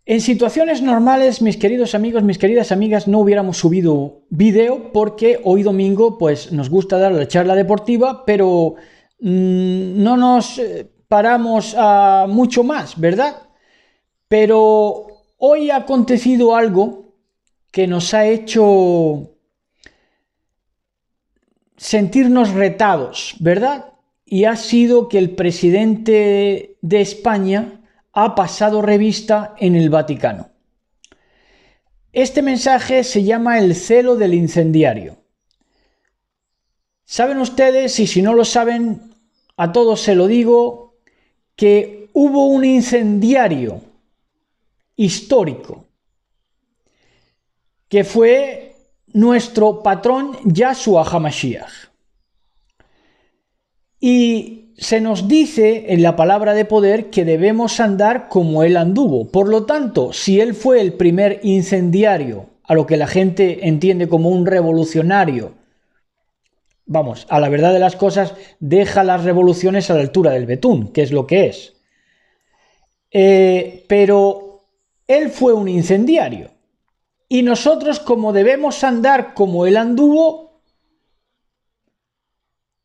En situaciones normales, mis queridos amigos, mis queridas amigas, no hubiéramos subido vídeo porque hoy domingo pues nos gusta dar la charla deportiva, pero no nos paramos a mucho más, ¿verdad? Pero hoy ha acontecido algo que nos ha hecho sentirnos retados, ¿verdad? Y ha sido que el presidente de España ha pasado revista en el Vaticano. Este mensaje se llama el celo del incendiario. ¿Saben ustedes, y si no lo saben, a todos se lo digo, que hubo un incendiario histórico que fue nuestro patrón Yahshua HaMashiach? Y se nos dice en la palabra de poder que debemos andar como él anduvo. Por lo tanto, si él fue el primer incendiario, a lo que la gente entiende como un revolucionario, vamos, a la verdad de las cosas, deja las revoluciones a la altura del betún, que es lo que es. Pero él fue un incendiario. Y nosotros, como debemos andar como él anduvo,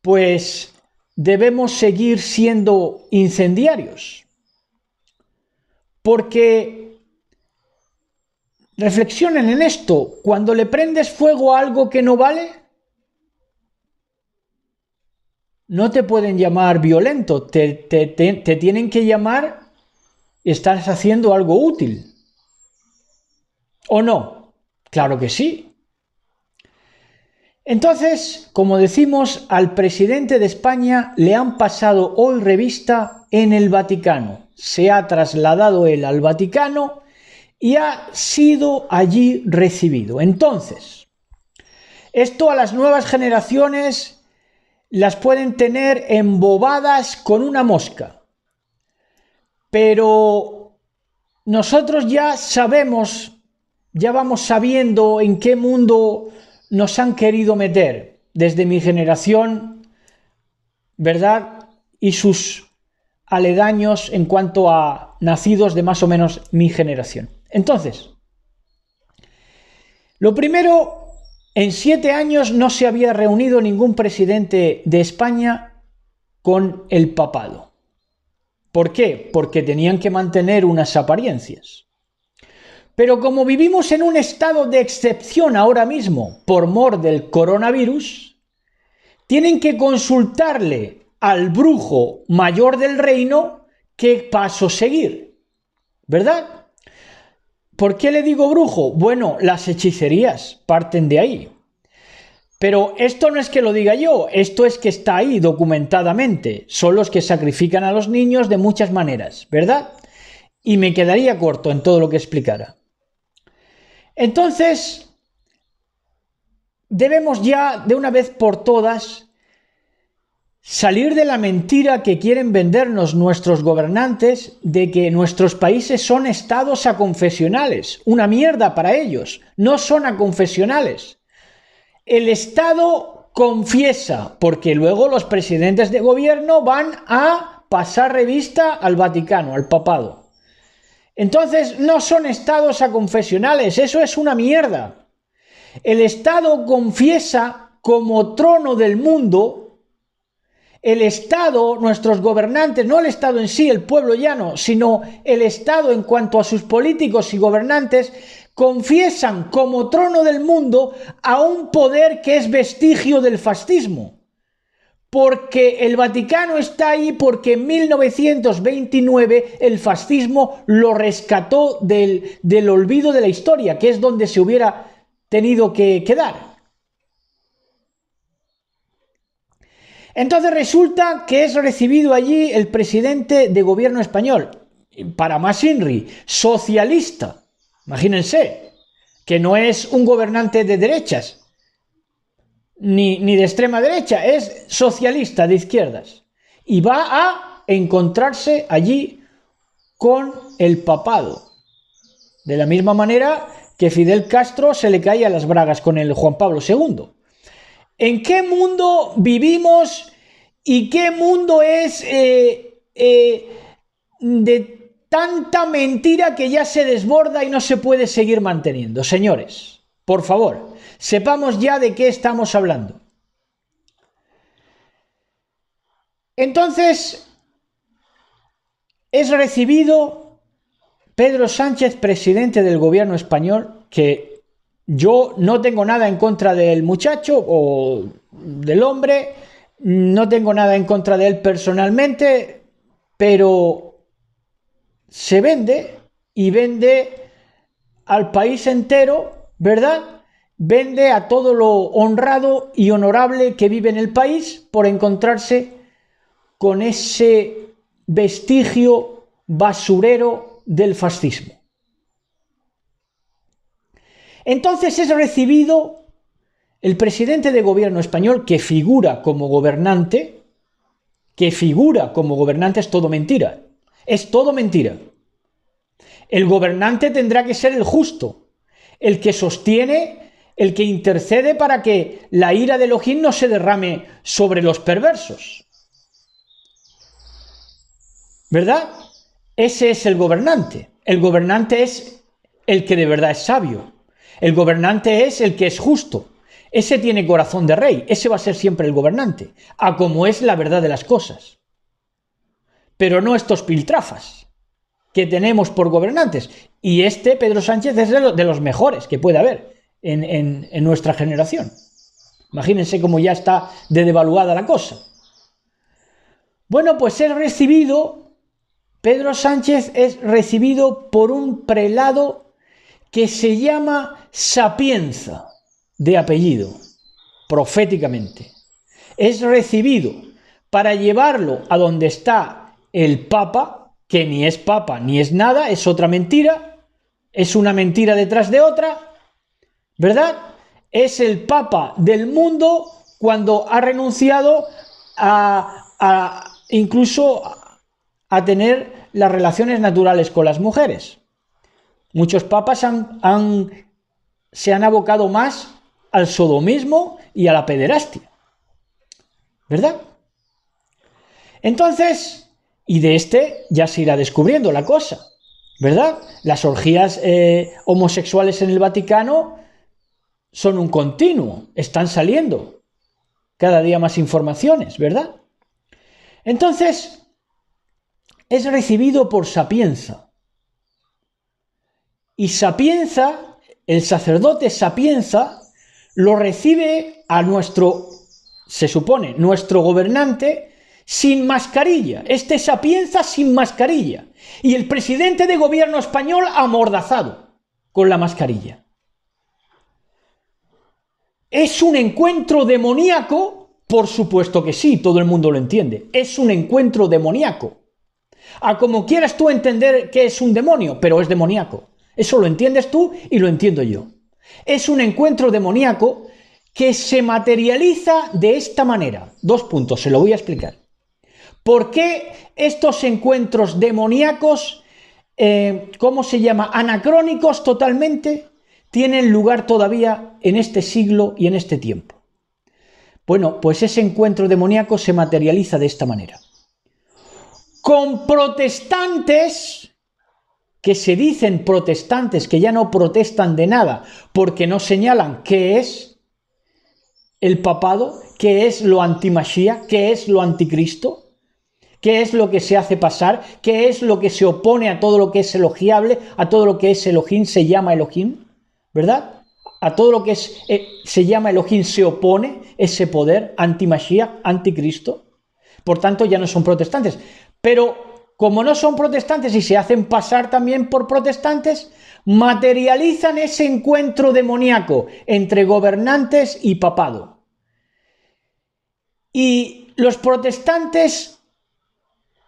pues debemos seguir siendo incendiarios. Porque reflexionen en esto: cuando le prendes fuego a algo que no vale, no te pueden llamar violento, te tienen que llamar estás haciendo algo útil. ¿O no? Claro que sí. Entonces, como decimos, al presidente de España le han pasado hoy revista en el Vaticano. Se ha trasladado él al Vaticano y ha sido allí recibido. Entonces, esto a las nuevas generaciones las pueden tener embobadas con una mosca. Pero nosotros ya sabemos, ya vamos sabiendo en qué mundo nos han querido meter desde mi generación, ¿verdad? Y sus aledaños en cuanto a nacidos de más o menos mi generación. Entonces, lo primero, en 7 años no se había reunido ningún presidente de España con el papado. ¿Por qué? Porque tenían que mantener unas apariencias. Pero como vivimos en un estado de excepción ahora mismo por mor del coronavirus, tienen que consultarle al brujo mayor del reino qué paso seguir, ¿verdad? ¿Por qué le digo brujo? Bueno, las hechicerías parten de ahí. Pero esto no es que lo diga yo, esto es que está ahí documentadamente. Son los que sacrifican a los niños de muchas maneras, ¿verdad? Y me quedaría corto en todo lo que explicara. Entonces, debemos ya de una vez por todas salir de la mentira que quieren vendernos nuestros gobernantes de que nuestros países son estados aconfesionales. Una mierda para ellos, no son aconfesionales. El Estado confiesa, porque luego los presidentes de gobierno van a pasar revista al Vaticano, al papado. Entonces no son estados aconfesionales, eso es una mierda. El Estado confiesa como trono del mundo. El Estado, nuestros gobernantes, no el Estado en sí, el pueblo llano, sino el Estado en cuanto a sus políticos y gobernantes, confiesan como trono del mundo a un poder que es vestigio del fascismo. Porque el Vaticano está ahí porque en 1929 el fascismo lo rescató del olvido de la historia, que es donde se hubiera tenido que quedar. Entonces resulta que es recibido allí el presidente de gobierno español, para más INRI, socialista. Imagínense, que no es un gobernante de derechas, ni de extrema derecha, es socialista de izquierdas. Y va a encontrarse allí con el papado. De la misma manera que Fidel Castro se le caía las bragas con el Juan Pablo II. ¿En qué mundo vivimos y qué mundo es de tanta mentira que ya se desborda y no se puede seguir manteniendo. Señores, por favor, sepamos ya de qué estamos hablando. Entonces, es recibido Pedro Sánchez, presidente del gobierno español, que yo no tengo nada en contra del muchacho o del hombre, no tengo nada en contra de él personalmente, pero se vende y vende al país entero, ¿verdad? Vende a todo lo honrado y honorable que vive en el país por encontrarse con ese vestigio basurero del fascismo. Entonces es recibido el presidente de gobierno español, que figura como gobernante, es todo mentira. Es todo mentira. El gobernante tendrá que ser el justo, el que sostiene, el que intercede para que la ira de Elohim no se derrame sobre los perversos. ¿Verdad? Ese es el gobernante. El gobernante es el que de verdad es sabio. El gobernante es el que es justo. Ese tiene corazón de rey. Ese va a ser siempre el gobernante, a como es la verdad de las cosas. Pero no estos piltrafas que tenemos por gobernantes. Y Pedro Sánchez, es de los mejores que puede haber en nuestra generación. Imagínense cómo ya está de devaluada la cosa. Bueno, pues Pedro Sánchez es recibido por un prelado que se llama Sapienza, de apellido, proféticamente. Es recibido para llevarlo a donde está el Papa, que ni es Papa ni es nada, es otra mentira, es una mentira detrás de otra, ¿verdad? Es el Papa del mundo cuando ha renunciado incluso a tener las relaciones naturales con las mujeres. Muchos papas se han abocado más al sodomismo y a la pederastia, ¿verdad? Entonces, y de ya se irá descubriendo la cosa, ¿verdad? Las orgías homosexuales en el Vaticano son un continuo, están saliendo cada día más informaciones, ¿verdad? Entonces, es recibido por Sapienza. Y Sapienza, el sacerdote Sapienza, lo recibe a se supone, nuestro gobernante sin mascarilla. Sapienza sin mascarilla. Y el presidente de gobierno español amordazado con la mascarilla. ¿Es un encuentro demoníaco? Por supuesto que sí, todo el mundo lo entiende. Es un encuentro demoníaco. A como quieras tú entender que es un demonio, pero es demoníaco. Eso lo entiendes tú y lo entiendo yo. Es un encuentro demoníaco que se materializa de esta manera. 2 puntos, se lo voy a explicar. ¿Por qué estos encuentros demoníacos, anacrónicos totalmente, tienen lugar todavía en este siglo y en este tiempo? Bueno, pues ese encuentro demoníaco se materializa de esta manera. Con protestantes que se dicen protestantes, que ya no protestan de nada, porque no señalan qué es el papado, qué es lo antimachía, qué es lo anticristo, qué es lo que se hace pasar, qué es lo que se opone a todo lo que es elogiable, a todo lo que es Elohim, se llama Elohim, ¿verdad? A todo lo que se llama Elohim se opone ese poder antimachía, anticristo. Por tanto, ya no son protestantes. Pero como no son protestantes y se hacen pasar también por protestantes, materializan ese encuentro demoníaco entre gobernantes y papado. Y los protestantes,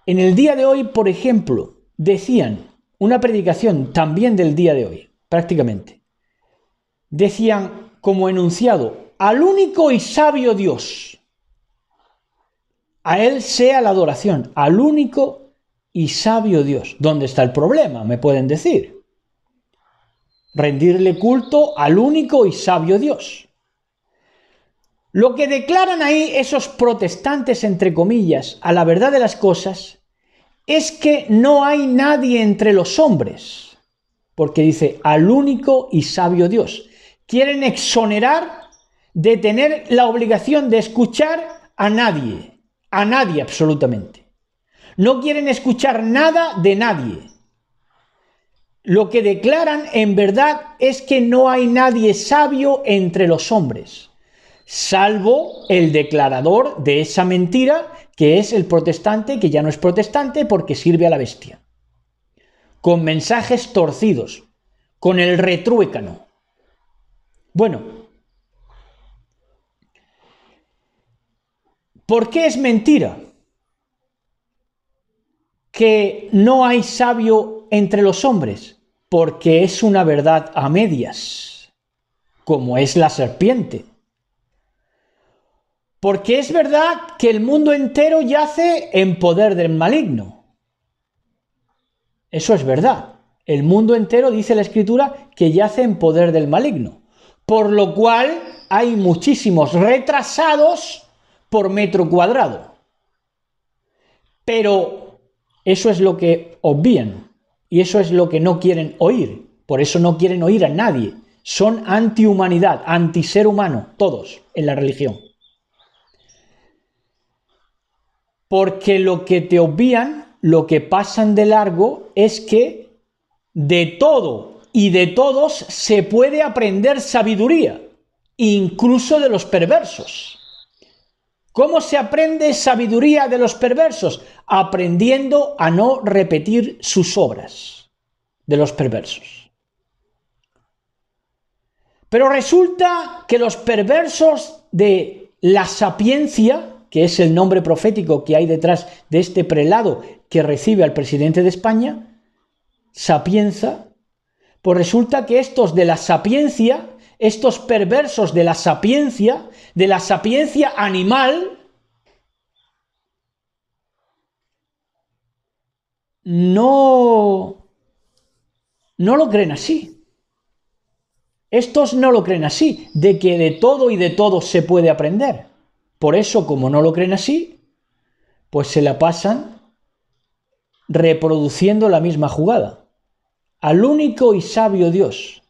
en el día de hoy, por ejemplo, decían, una predicación también del día de hoy, prácticamente, decían como enunciado, al único y sabio Dios, a Él sea la adoración, al único y sabio Dios. ¿Dónde está el problema? Me pueden decir. Rendirle culto al único y sabio Dios. Lo que declaran ahí esos protestantes, entre comillas, a la verdad de las cosas, es que no hay nadie entre los hombres, porque dice al único y sabio Dios. Quieren exonerar de tener la obligación de escuchar a nadie absolutamente. No quieren escuchar nada de nadie. Lo que declaran en verdad es que no hay nadie sabio entre los hombres, salvo el declarador de esa mentira, que es el protestante, que ya no es protestante porque sirve a la bestia, con mensajes torcidos, con el retruécano. Bueno, ¿por qué es mentira que no hay sabio entre los hombres? Porque es una verdad a medias, como es la serpiente. Porque es verdad que el mundo entero yace en poder del maligno. Eso es verdad. El mundo entero, dice la Escritura, que yace en poder del maligno. Por lo cual hay muchísimos retrasados por metro cuadrado. Pero eso es lo que obvian y eso es lo que no quieren oír. Por eso no quieren oír a nadie. Son antihumanidad, antiser humano, todos en la religión. Porque lo que te obvian, lo que pasan de largo, es que de todo y de todos se puede aprender sabiduría, incluso de los perversos. ¿Cómo se aprende sabiduría de los perversos? Aprendiendo a no repetir sus obras de los perversos. Pero resulta que los perversos de la sapiencia, que es el nombre profético que hay detrás de este prelado que recibe al presidente de España, Sapienza, pues resulta que estos de la sapiencia, estos perversos de la sapiencia animal, no lo creen así. Estos no lo creen así, de que de todo y de todo se puede aprender. Por eso, como no lo creen así, pues se la pasan reproduciendo la misma jugada. Al único y sabio Dios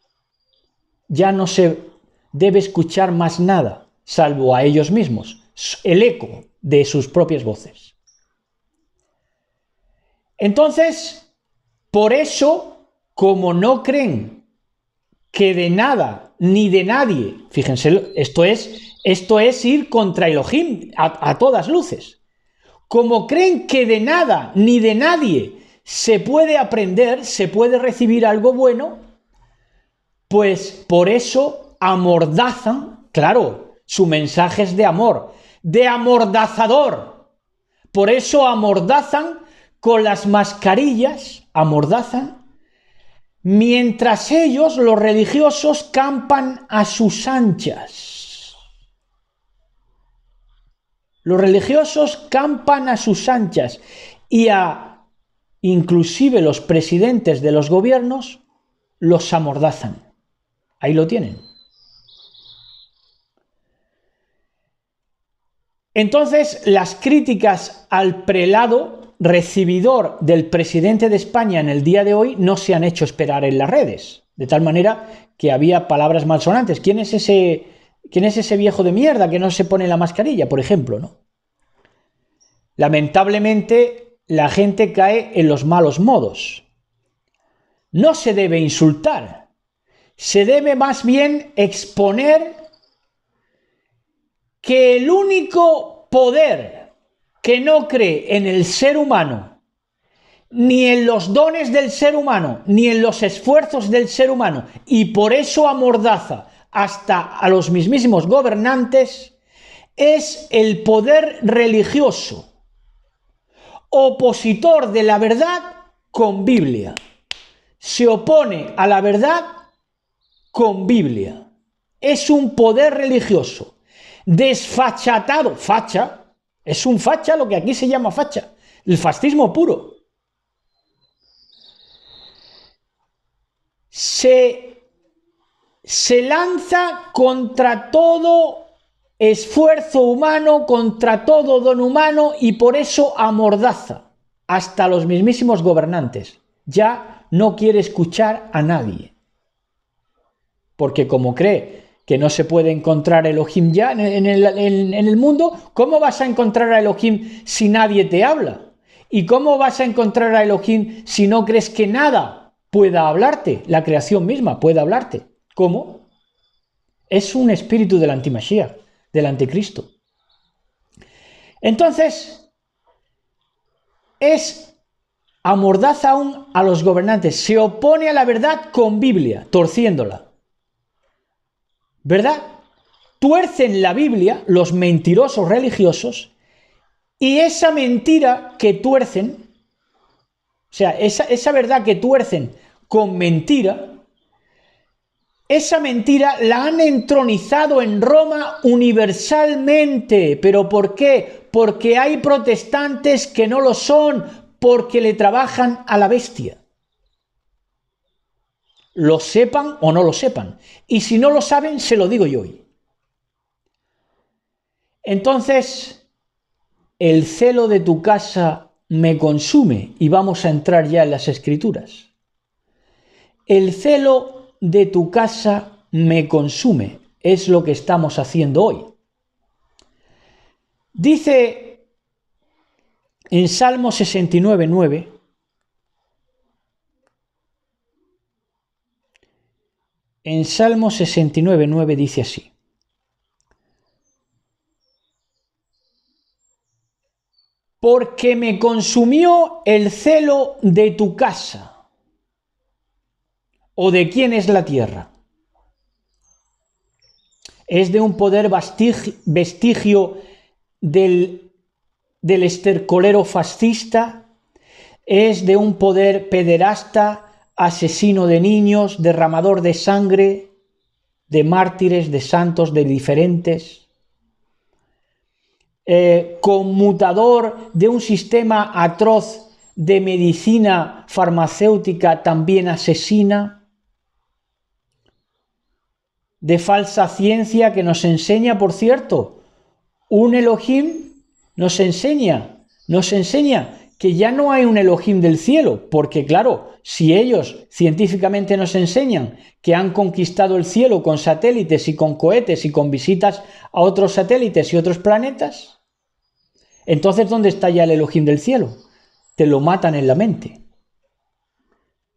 ya no se debe escuchar más nada, salvo a ellos mismos, el eco de sus propias voces. Entonces, por eso, como no creen que de nada ni de nadie, fíjense, esto es ir contra Elohim a todas luces. Como creen que de nada ni de nadie se puede aprender, se puede recibir algo bueno, pues por eso amordazan, claro, su mensaje es de amor, de amordazador. Por eso amordazan con las mascarillas, amordazan, mientras ellos, los religiosos, campan a sus anchas. Los religiosos campan a sus anchas y inclusive los presidentes de los gobiernos los amordazan. Ahí lo tienen. Entonces, las críticas al prelado recibidor del presidente de España en el día de hoy no se han hecho esperar en las redes, de tal manera que había palabras malsonantes. ¿Quién es ese viejo de mierda que no se pone la mascarilla, por ejemplo, ¿no? Lamentablemente, la gente cae en los malos modos. No se debe insultar, se debe más bien exponer que el único poder que no cree en el ser humano, ni en los dones del ser humano, ni en los esfuerzos del ser humano, y por eso amordaza hasta a los mismísimos gobernantes, es el poder religioso, opositor de la verdad con Biblia. Se opone a la verdad con Biblia. Es un poder religioso desfachatado, facha, es un facha lo que aquí se llama facha, el fascismo puro. Se lanza contra todo esfuerzo humano, contra todo don humano, y por eso amordaza. hasta los mismísimos gobernantes. Ya no quiere escuchar a nadie. Porque como cree que no se puede encontrar Elohim ya en el mundo, ¿cómo vas a encontrar a Elohim si nadie te habla? ¿Y cómo vas a encontrar a Elohim si no crees que nada pueda hablarte? La creación misma pueda hablarte. ¿Cómo? Es un espíritu del antimashiach, del anticristo. Entonces, es amordaza aún a los gobernantes, se opone a la verdad con Biblia, torciéndola. ¿Verdad? Tuercen la Biblia los mentirosos religiosos y esa mentira que tuercen, o sea, esa verdad que tuercen con mentira, esa mentira la han entronizado en Roma universalmente. ¿Pero por qué? Porque hay protestantes que no lo son, porque le trabajan a la bestia. Lo sepan o no lo sepan. Y si no lo saben, se lo digo yo hoy. Entonces, el celo de tu casa me consume, y vamos a entrar ya en las Escrituras. El celo de tu casa me consume, es lo que estamos haciendo hoy. Dice en Salmo 69:9, en Salmo 69:9 dice así: porque me consumió el celo de tu casa. ¿O de quién es la tierra? Es de un poder vestigio del estercolero fascista, es de un poder pederasta, asesino de niños, derramador de sangre, de mártires, de santos, de diferentes, conmutador de un sistema atroz de medicina farmacéutica también asesina, de falsa ciencia que nos enseña, por cierto, un Elohim nos enseña que ya no hay un Elohim del cielo, porque claro, si ellos científicamente nos enseñan que han conquistado el cielo con satélites y con cohetes y con visitas a otros satélites y otros planetas, entonces ¿dónde está ya el Elohim del cielo? Te lo matan en la mente.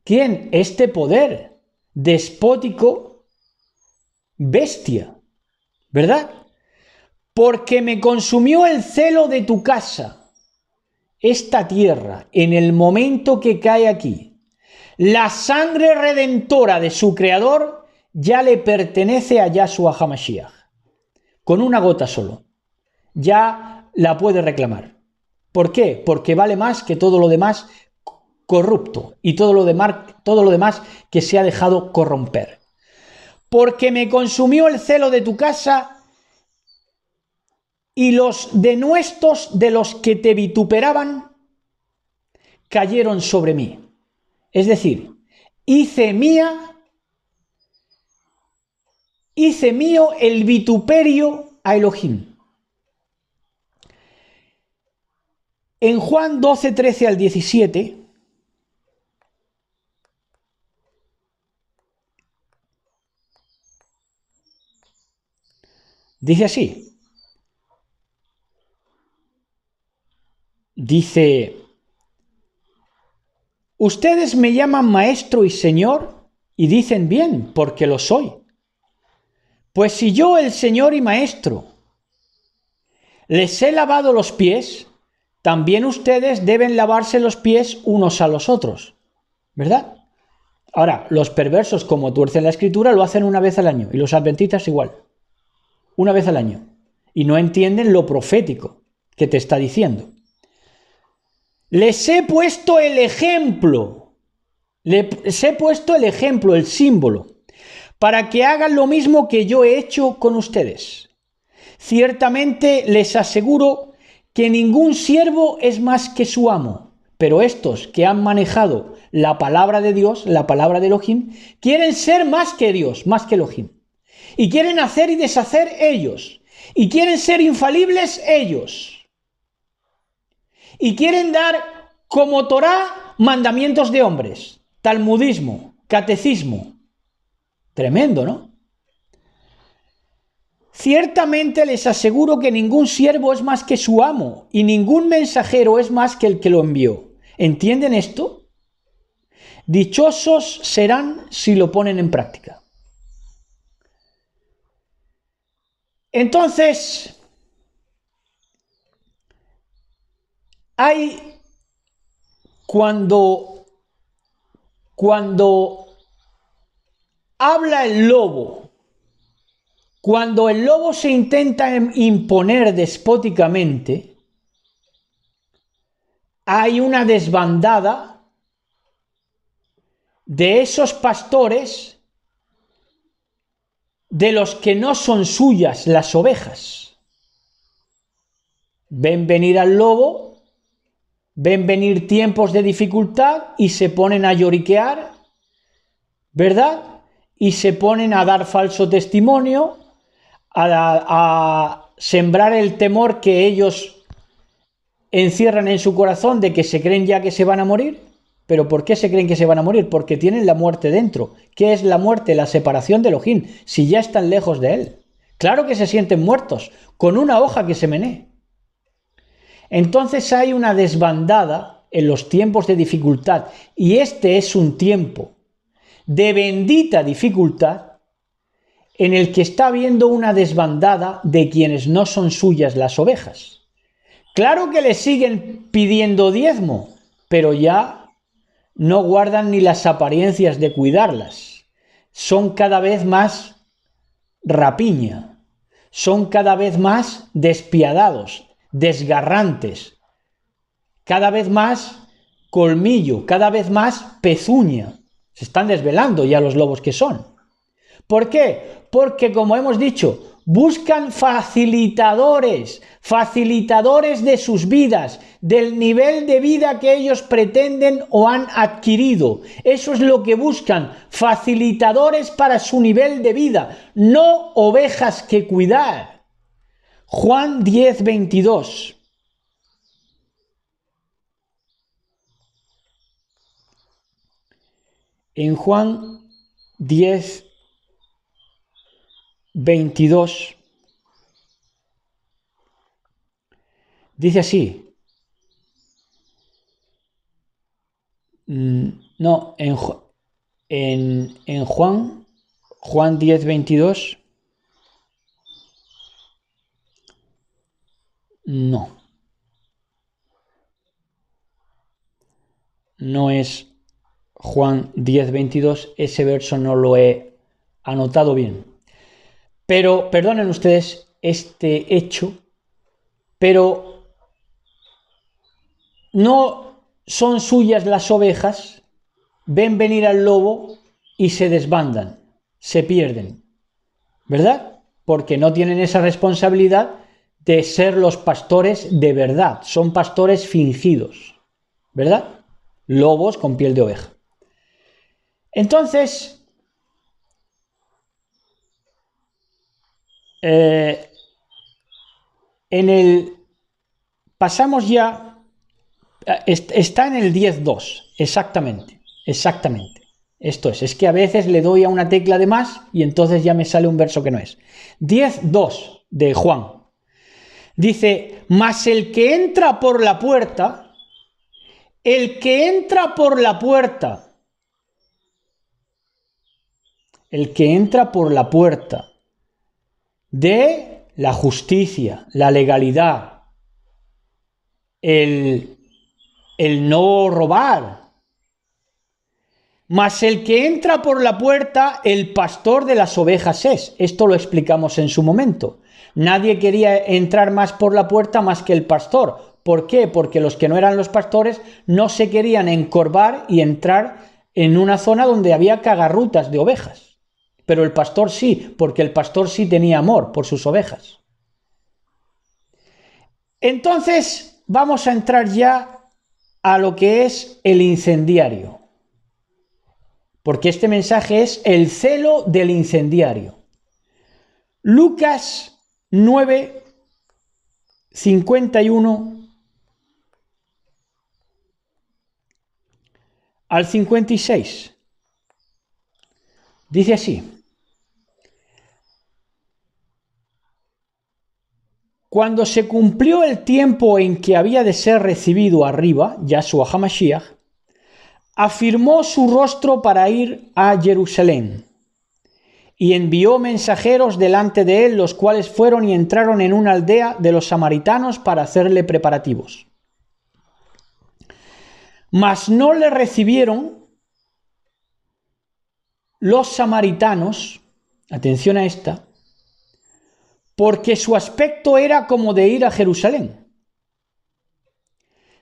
¿Quién? Este poder despótico bestia, ¿verdad? Porque me consumió el celo de tu casa, esta tierra, en el momento que cae aquí. La sangre redentora de su creador ya le pertenece a Yahshua HaMashiach. Con una gota solo. Ya la puede reclamar. ¿Por qué? Porque vale más que todo lo demás corrupto y todo lo demás que se ha dejado corromper. Porque me consumió el celo de tu casa y los denuestos de los que te vituperaban cayeron sobre mí. Es decir, hice mío el vituperio a Elohim. En Juan 12, 13 al 17, dice así. Dice: ustedes me llaman maestro y señor, y dicen bien, porque lo soy. Pues si yo, el señor y maestro, les he lavado los pies, también ustedes deben lavarse los pies unos a los otros, ¿verdad? Ahora, los perversos, como tuercen la escritura, lo hacen una vez al año, y los adventistas igual, una vez al año, y no entienden lo profético que te está diciendo. Les he puesto el ejemplo, el símbolo, para que hagan lo mismo que yo he hecho con ustedes. Ciertamente les aseguro que ningún siervo es más que su amo, pero estos que han manejado la palabra de Dios, la palabra de Elohim, quieren ser más que Dios, más que Elohim. Y quieren hacer y deshacer ellos. Y quieren ser infalibles ellos. Y quieren dar como Torá, mandamientos de hombres, talmudismo, catecismo. Tremendo, ¿no? Ciertamente les aseguro que ningún siervo es más que su amo y ningún mensajero es más que el que lo envió. ¿Entienden esto? Dichosos serán si lo ponen en práctica. Entonces, hay cuando habla el lobo, cuando el lobo se intenta imponer despóticamente, hay una desbandada de esos pastores de los que no son suyas las ovejas. Ven venir al lobo, ven venir tiempos de dificultad y se ponen a lloriquear, ¿verdad? Y se ponen a dar falso testimonio, a sembrar el temor que ellos encierran en su corazón de que se creen ya que se van a morir. ¿Pero por qué se creen que se van a morir? Porque tienen la muerte dentro. ¿Qué es la muerte? La separación de Elohim, si ya están lejos de él. Claro que se sienten muertos, con una hoja que se menee. Entonces hay una desbandada en los tiempos de dificultad, y este es un tiempo de bendita dificultad en el que está habiendo una desbandada de quienes no son suyas las ovejas. Claro que le siguen pidiendo diezmo, pero ya no guardan ni las apariencias de cuidarlas. Son cada vez más rapiña, son cada vez más despiadados, desgarrantes, cada vez más colmillo, cada vez más pezuña. Se están desvelando ya los lobos que son. ¿Por qué? Porque, como hemos dicho, buscan facilitadores de sus vidas, del nivel de vida que ellos pretenden o han adquirido. Eso es lo que buscan, facilitadores para su nivel de vida, no ovejas que cuidar. Juan 10, 22. En Juan 10, 22 dice así. No, en Juan 10, 22, no es Juan 10, 22, ese verso no lo he anotado bien. Pero, perdonen ustedes este hecho, pero no son suyas las ovejas, ven venir al lobo y se desbandan, se pierden, ¿verdad? Porque no tienen esa responsabilidad de ser los pastores de verdad, son pastores fingidos, ¿verdad? Lobos con piel de oveja. Entonces, pasamos ya, está en el 10.2, exactamente. Esto es que a veces le doy a una tecla de más y entonces ya me sale un verso que no es. 10.2 de Juan. Dice, mas el que entra por la puerta, de la justicia, la legalidad, el no robar. Mas el que entra por la puerta, el pastor de las ovejas es. Esto lo explicamos en su momento. Nadie quería entrar más por la puerta más que el pastor. ¿Por qué? Porque los que no eran los pastores no se querían encorvar y entrar en una zona donde había cagarrutas de ovejas. Pero el pastor sí, porque el pastor sí tenía amor por sus ovejas. Entonces, vamos a entrar ya a lo que es el incendiario. Porque este mensaje es el celo del incendiario. Lucas 9, 51 al 56. Dice así: cuando se cumplió el tiempo en que había de ser recibido arriba, Yahshua HaMashiach, afirmó su rostro para ir a Jerusalén, y envió mensajeros delante de él, los cuales fueron y entraron en una aldea de los samaritanos para hacerle preparativos. Mas no le recibieron los samaritanos, atención a esta, porque su aspecto era como de ir a Jerusalén.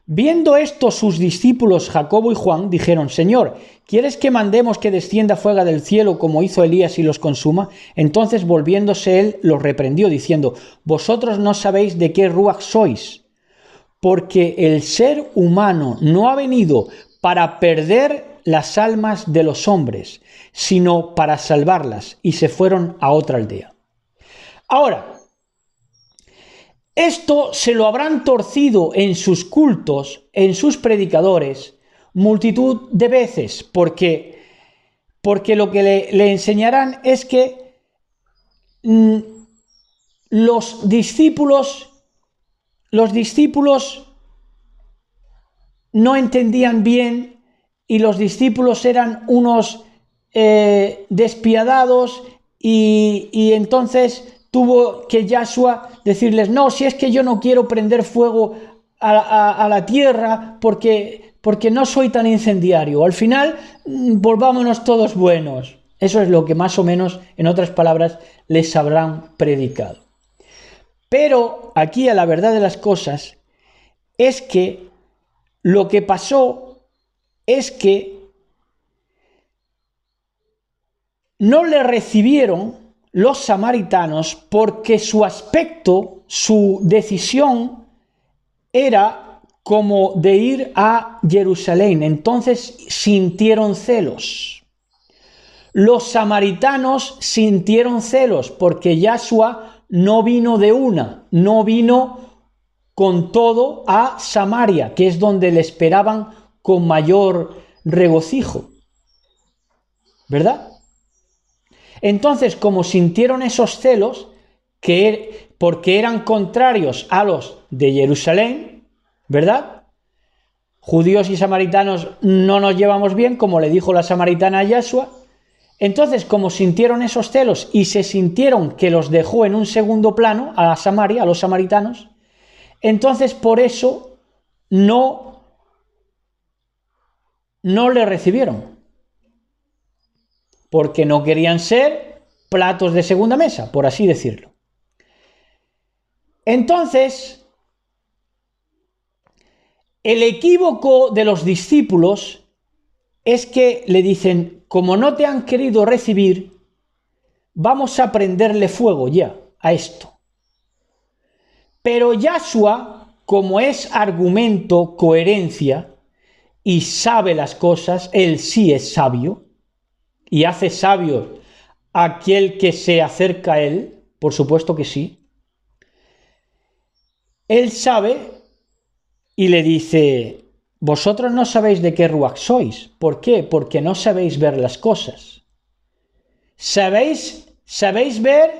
Viendo esto, sus discípulos Jacobo y Juan dijeron: Señor, ¿quieres que mandemos que descienda fuego del cielo como hizo Elías y los consuma? Entonces, volviéndose él, los reprendió diciendo: vosotros no sabéis de qué ruach sois, porque el ser humano no ha venido para perder las almas de los hombres, sino para salvarlas. Y se fueron a otra aldea. Ahora, esto se lo habrán torcido en sus cultos, en sus predicadores, multitud de veces, porque lo que le enseñarán es que los discípulos no entendían bien, y los discípulos eran unos despiadados, y entonces tuvo que Yahshua decirles: no, si es que yo no quiero prender fuego a la tierra porque no soy tan incendiario. Al final, volvámonos todos buenos. Eso es lo que más o menos, en otras palabras, les habrán predicado. Pero aquí, a la verdad de las cosas, es que lo que pasó es que no le recibieron los samaritanos porque su aspecto, su decisión era como de ir a Jerusalén. Entonces sintieron celos. Los samaritanos sintieron celos porque Yahshua no vino de una, no vino con todo a Samaria, que es donde le esperaban con mayor regocijo, ¿verdad? Entonces, como sintieron esos celos, porque eran contrarios a los de Jerusalén, ¿verdad? Judíos y samaritanos no nos llevamos bien, como le dijo la samaritana a Yahshua. Entonces, como sintieron esos celos y se sintieron que los dejó en un segundo plano a Samaria, a los samaritanos, entonces por eso no le recibieron. Porque no querían ser platos de segunda mesa, por así decirlo. Entonces, el equívoco de los discípulos es que le dicen: como no te han querido recibir, vamos a prenderle fuego ya a esto. Pero Yahshua, como es argumento, coherencia, y sabe las cosas, él sí es sabio, y hace sabio a aquel que se acerca a él, por supuesto que sí. Él sabe y le dice: vosotros no sabéis de qué ruach sois. ¿Por qué? Porque no sabéis ver las cosas. ¿Sabéis ver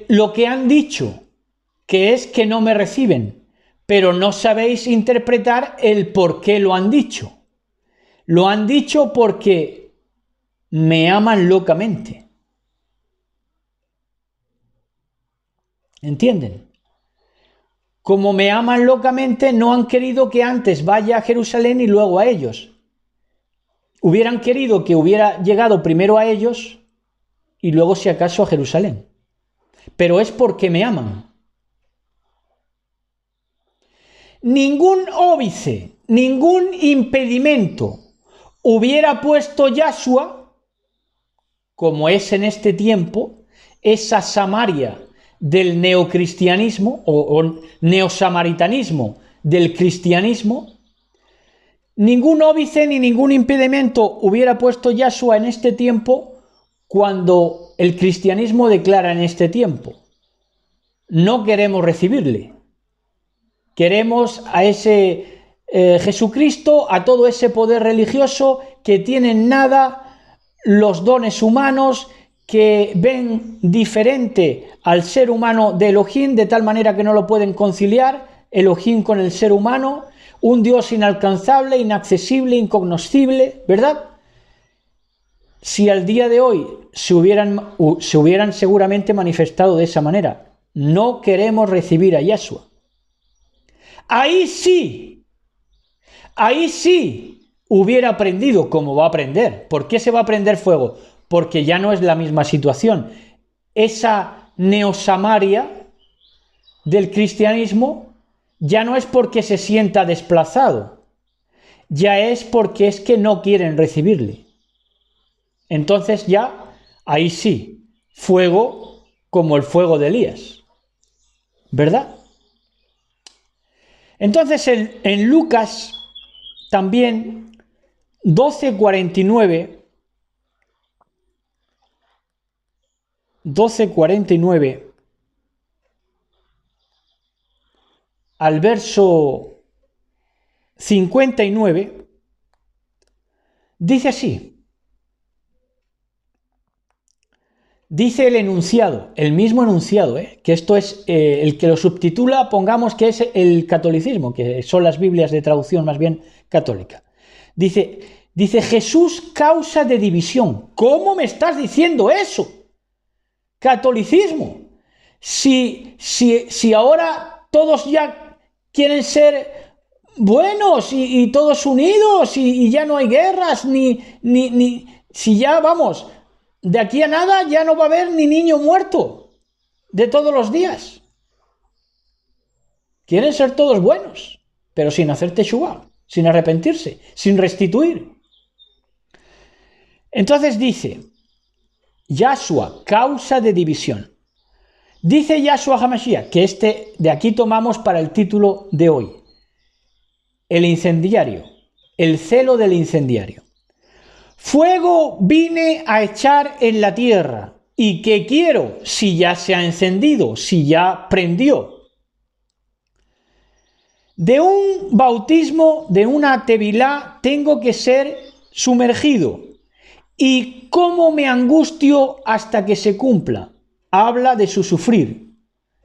lo que han dicho, que es que no me reciben, pero no sabéis interpretar el por qué lo han dicho? Lo han dicho porque me aman locamente. ¿Entienden? Como me aman locamente, no han querido que antes vaya a Jerusalén y luego a ellos. Hubieran querido que hubiera llegado primero a ellos y luego, si acaso, a Jerusalén. Pero es porque me aman. Ningún óbice, ningún impedimento hubiera puesto Yahshua, como es en este tiempo, esa Samaria del neocristianismo o neosamaritanismo del cristianismo. Ningún óbice ni ningún impedimento hubiera puesto Yahshua en este tiempo, cuando el cristianismo declara en este tiempo: no queremos recibirle, queremos a ese Jesucristo, a todo ese poder religioso que tienen nada los dones humanos, que ven diferente al ser humano de Elohim, de tal manera que no lo pueden conciliar, Elohim con el ser humano, un Dios inalcanzable, inaccesible, incognoscible, ¿verdad? Si al día de hoy se hubieran seguramente manifestado de esa manera, no queremos recibir a Yahshua. Ahí sí hubiera aprendido como va a aprender. ¿Por qué se va a prender fuego? Porque ya no es la misma situación. Esa neosamaria del cristianismo ya no es porque se sienta desplazado, ya es porque es que no quieren recibirle. Entonces ya, ahí sí, fuego como el fuego de Elías, ¿verdad? Entonces en Lucas también 12:49 al verso 59, dice así. Dice el enunciado, el mismo enunciado, que esto es el que lo subtitula, pongamos que es el catolicismo, que son las Biblias de traducción más bien católica. Dice Jesús causa de división. ¿Cómo me estás diciendo eso? Catolicismo. Si ahora todos ya quieren ser buenos y todos unidos y ya no hay guerras, si ya vamos... De aquí a nada ya no va a haber ni niño muerto de todos los días. Quieren ser todos buenos, pero sin hacer teshuvá, sin arrepentirse, sin restituir. Entonces dice, Yahshua, causa de división. Dice Yahshua HaMashiach, que de aquí tomamos para el título de hoy, el incendiario, el celo del incendiario. Fuego vine a echar en la tierra, y ¿qué quiero? Si ya se ha encendido, si ya prendió. De un bautismo, de una tevilá, tengo que ser sumergido. ¿Y cómo me angustio hasta que se cumpla? Habla de su sufrir,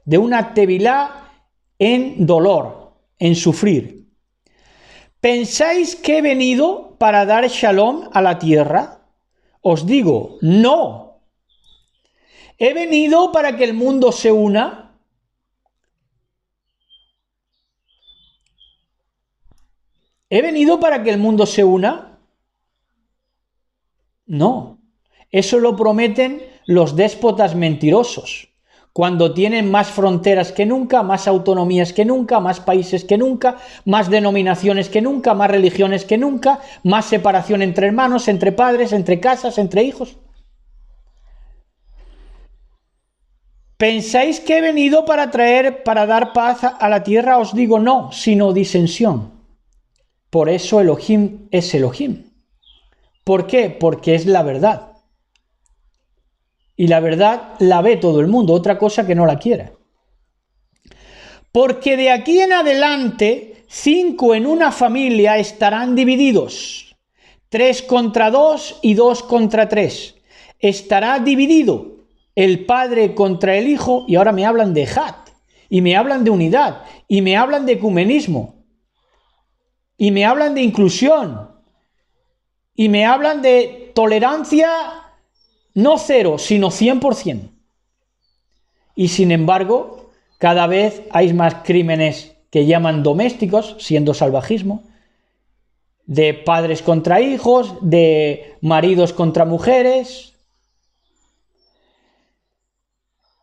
de una tevilá en dolor, en sufrir. ¿Pensáis que he venido para dar shalom a la tierra? Os digo, no. ¿He venido para que el mundo se una? ¿He venido para que el mundo se una? No. Eso lo prometen los déspotas mentirosos, cuando tienen más fronteras que nunca, más autonomías que nunca, más países que nunca, más denominaciones que nunca, más religiones que nunca, más separación entre hermanos, entre padres, entre casas, entre hijos. ¿Pensáis que he venido para dar paz a la tierra? Os digo no, sino disensión. Por eso Elohim es Elohim. ¿Por qué? Porque es la verdad. Y la verdad la ve todo el mundo, otra cosa que no la quiera. Porque de aquí en adelante, 5 en una familia estarán divididos. 3 contra 2 y 2 contra 3. Estará dividido el padre contra el hijo, y ahora me hablan de Hat, y me hablan de unidad, y me hablan de ecumenismo, y me hablan de inclusión, y me hablan de tolerancia. No 0, sino 100%. Y sin embargo, cada vez hay más crímenes que llaman domésticos, siendo salvajismo, de padres contra hijos, de maridos contra mujeres.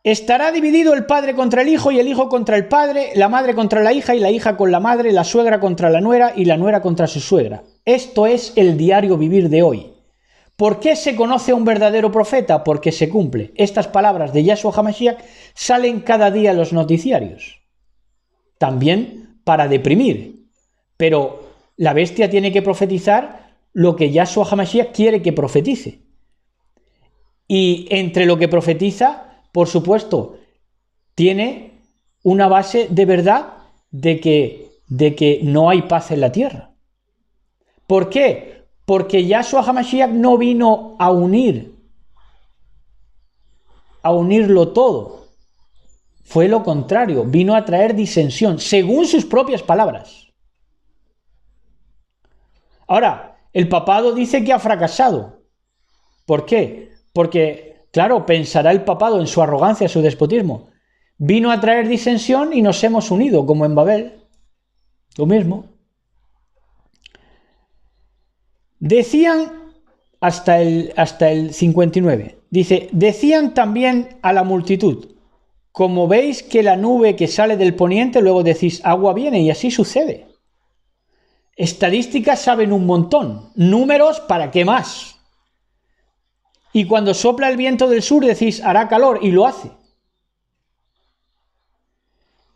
Estará dividido el padre contra el hijo y el hijo contra el padre, la madre contra la hija y la hija con la madre, la suegra contra la nuera y la nuera contra su suegra. Esto es el diario vivir de hoy. ¿Por qué se conoce a un verdadero profeta? Porque se cumple. Estas palabras de Yahshua HaMashiach salen cada día en los noticiarios. También para deprimir. Pero la bestia tiene que profetizar lo que Yahshua HaMashiach quiere que profetice. Y entre lo que profetiza, por supuesto, tiene una base de verdad de que de que no hay paz en la tierra. ¿Por qué? Porque Yahshua HaMashiach no vino a unirlo todo. Fue lo contrario, vino a traer disensión, según sus propias palabras. Ahora, el papado dice que ha fracasado. ¿Por qué? Porque, claro, pensará el papado en su arrogancia, su despotismo. Vino a traer disensión y nos hemos unido, como en Babel. Lo mismo. Decían, hasta el 59, dice, decían también a la multitud, como veis que la nube que sale del poniente, luego decís, agua viene, y así sucede. Estadísticas saben un montón, números, ¿para qué más? Y cuando sopla el viento del sur decís, hará calor, y lo hace.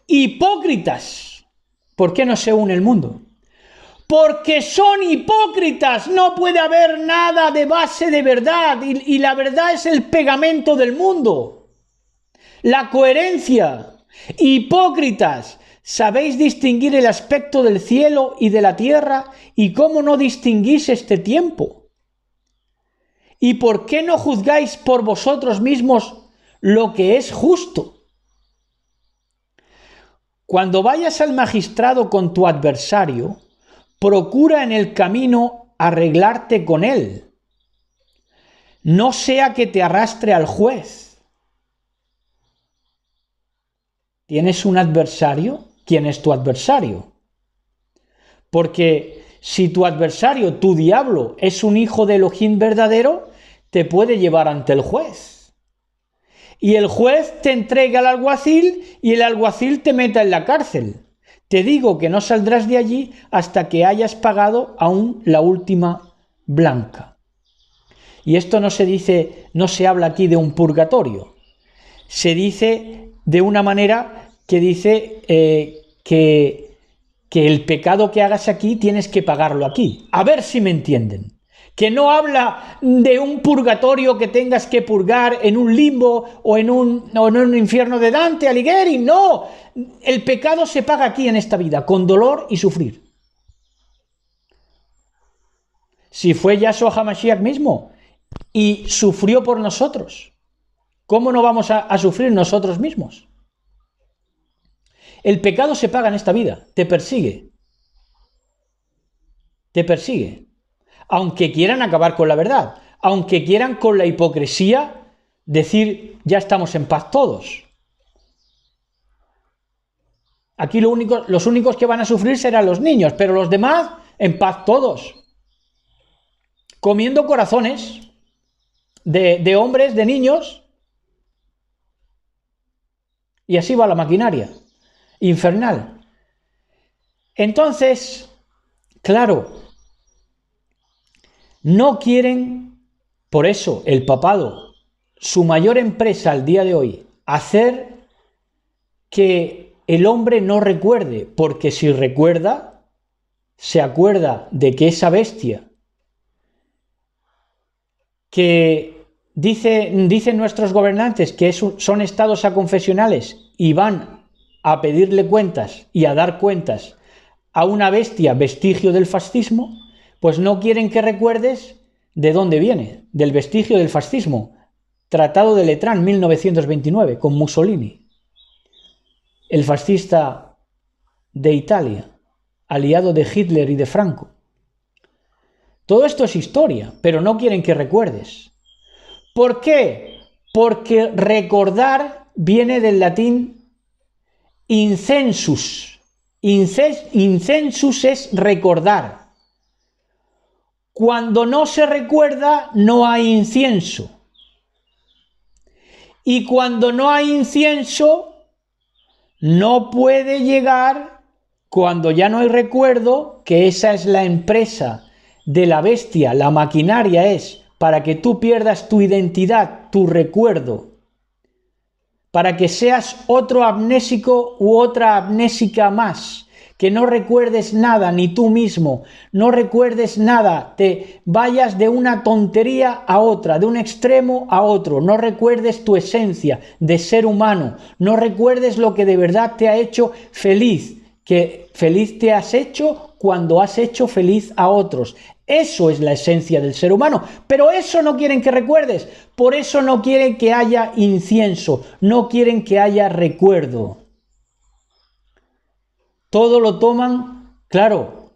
Hipócritas. ¿Por qué no se une el mundo? Porque son hipócritas, no puede haber nada de base de verdad, y la verdad es el pegamento del mundo. La coherencia. Hipócritas. ¿Sabéis distinguir el aspecto del cielo y de la tierra? ¿Y cómo no distinguís este tiempo? ¿Y por qué no juzgáis por vosotros mismos lo que es justo? Cuando vayas al magistrado con tu adversario, procura en el camino arreglarte con él. No sea que te arrastre al juez. ¿Tienes un adversario? ¿Quién es tu adversario? Porque si tu adversario, tu diablo, es un hijo de Elohim verdadero, te puede llevar ante el juez. Y el juez te entrega al alguacil y el alguacil te meta en la cárcel. Te digo que no saldrás de allí hasta que hayas pagado aún la última blanca. Y esto no se dice, no se habla aquí de un purgatorio. Se dice de una manera que dice que el pecado que hagas aquí tienes que pagarlo aquí. A ver si me entienden. Que no habla de un purgatorio que tengas que purgar en un limbo o en un infierno de Dante Alighieri. No, el pecado se paga aquí en esta vida, con dolor y sufrir. Si fue Yahshua HaMashiach mismo y sufrió por nosotros, ¿cómo no vamos a sufrir nosotros mismos? El pecado se paga en esta vida, te persigue. Te persigue. Aunque quieran acabar con la verdad, aunque quieran con la hipocresía decir, ya estamos en paz todos. Aquí los únicos que van a sufrir serán los niños, pero los demás, en paz todos. Comiendo corazones de hombres, de niños, y así va la maquinaria infernal. Entonces, claro, no quieren, por eso el papado, su mayor empresa al día de hoy, hacer que el hombre no recuerde, porque si recuerda, se acuerda de que esa bestia que dicen nuestros gobernantes que son estados aconfesionales y van a pedirle cuentas y a dar cuentas a una bestia vestigio del fascismo, pues no quieren que recuerdes de dónde viene, del vestigio del fascismo. Tratado de Letrán, 1929, con Mussolini, el fascista de Italia, aliado de Hitler y de Franco. Todo esto es historia, pero no quieren que recuerdes. ¿Por qué? Porque recordar viene del latín incensus. Incensus es recordar. Cuando no se recuerda, no hay incienso. Y cuando no hay incienso, no puede llegar, cuando ya no hay recuerdo, que esa es la empresa de la bestia, la maquinaria es para que tú pierdas tu identidad, tu recuerdo, para que seas otro amnésico u otra amnésica más, que no recuerdes nada, ni tú mismo, no recuerdes nada, te vayas de una tontería a otra, de un extremo a otro, no recuerdes tu esencia de ser humano, no recuerdes lo que de verdad te ha hecho feliz, que feliz te has hecho cuando has hecho feliz a otros. Eso es la esencia del ser humano, pero eso no quieren que recuerdes, por eso no quieren que haya incienso, no quieren que haya recuerdo. Todo lo toman, claro,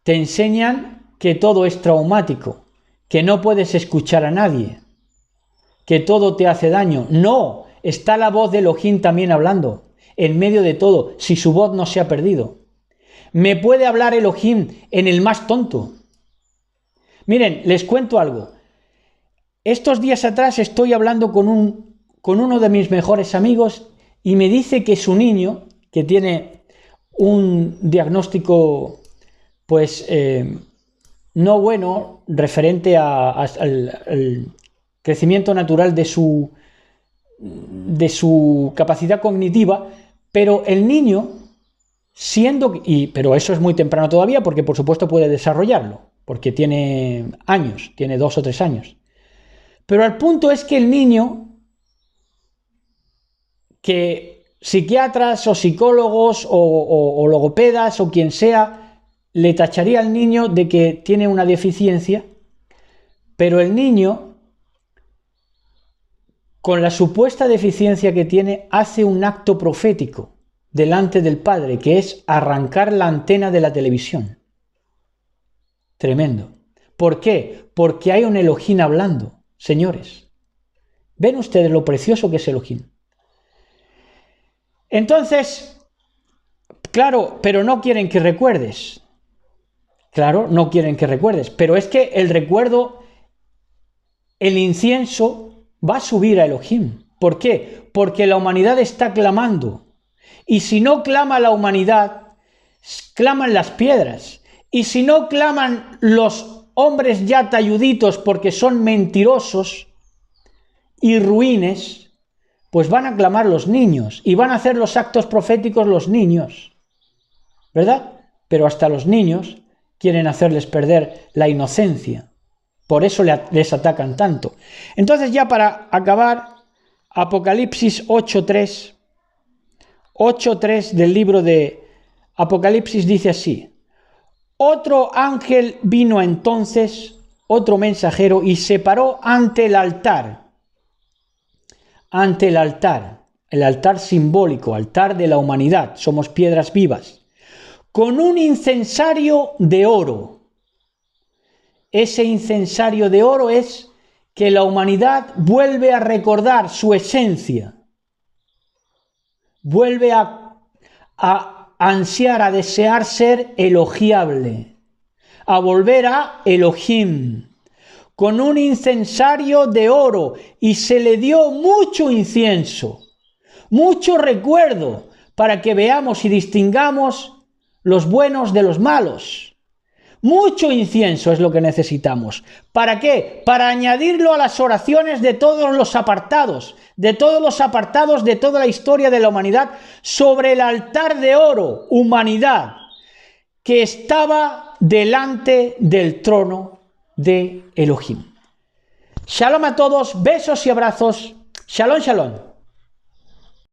te enseñan que todo es traumático, que no puedes escuchar a nadie, que todo te hace daño. No, está la voz de Elohim también hablando, en medio de todo, si su voz no se ha perdido. Me puede hablar Elohim en el más tonto. Miren, les cuento algo. Estos días atrás estoy hablando con uno de mis mejores amigos y me dice que su niño, que tiene un diagnóstico pues no bueno referente al crecimiento natural de su capacidad cognitiva, pero el niño, pero eso es muy temprano todavía porque por supuesto puede desarrollarlo, porque tiene años, tiene 2 o 3 años. Pero el punto es que el niño, que psiquiatras o psicólogos o logopedas o quien sea, le tacharía al niño de que tiene una deficiencia, pero el niño, con la supuesta deficiencia que tiene, hace un acto profético delante del padre, que es arrancar la antena de la televisión. Tremendo. ¿Por qué? Porque hay un Elohim hablando, señores. ¿Ven ustedes lo precioso que es Elohim? Entonces, claro, pero no quieren que recuerdes. Claro, no quieren que recuerdes. Pero es que el recuerdo, el incienso, va a subir a Elohim. ¿Por qué? Porque la humanidad está clamando. Y si no clama la humanidad, claman las piedras. Y si no claman los hombres ya talluditos porque son mentirosos y ruines, pues van a clamar los niños y van a hacer los actos proféticos los niños, ¿verdad? Pero hasta los niños quieren hacerles perder la inocencia, por eso les atacan tanto. Entonces, ya para acabar, Apocalipsis 8.3, 8.3 del libro de Apocalipsis dice así: otro ángel vino entonces, otro mensajero, y se paró ante el altar el altar simbólico, altar de la humanidad, somos piedras vivas, con un incensario de oro. Ese incensario de oro es que la humanidad vuelve a recordar su esencia, vuelve a ansiar, a desear ser elogiable, a volver a Elohim, con un incensario de oro, y se le dio mucho incienso, mucho recuerdo, para que veamos y distingamos los buenos de los malos. Mucho incienso es lo que necesitamos. ¿Para qué? Para añadirlo a las oraciones de todos los apartados, de toda la historia de la humanidad, sobre el altar de oro, humanidad, que estaba delante del trono de Elohim. Shalom a todos, besos y abrazos. Shalom, shalom.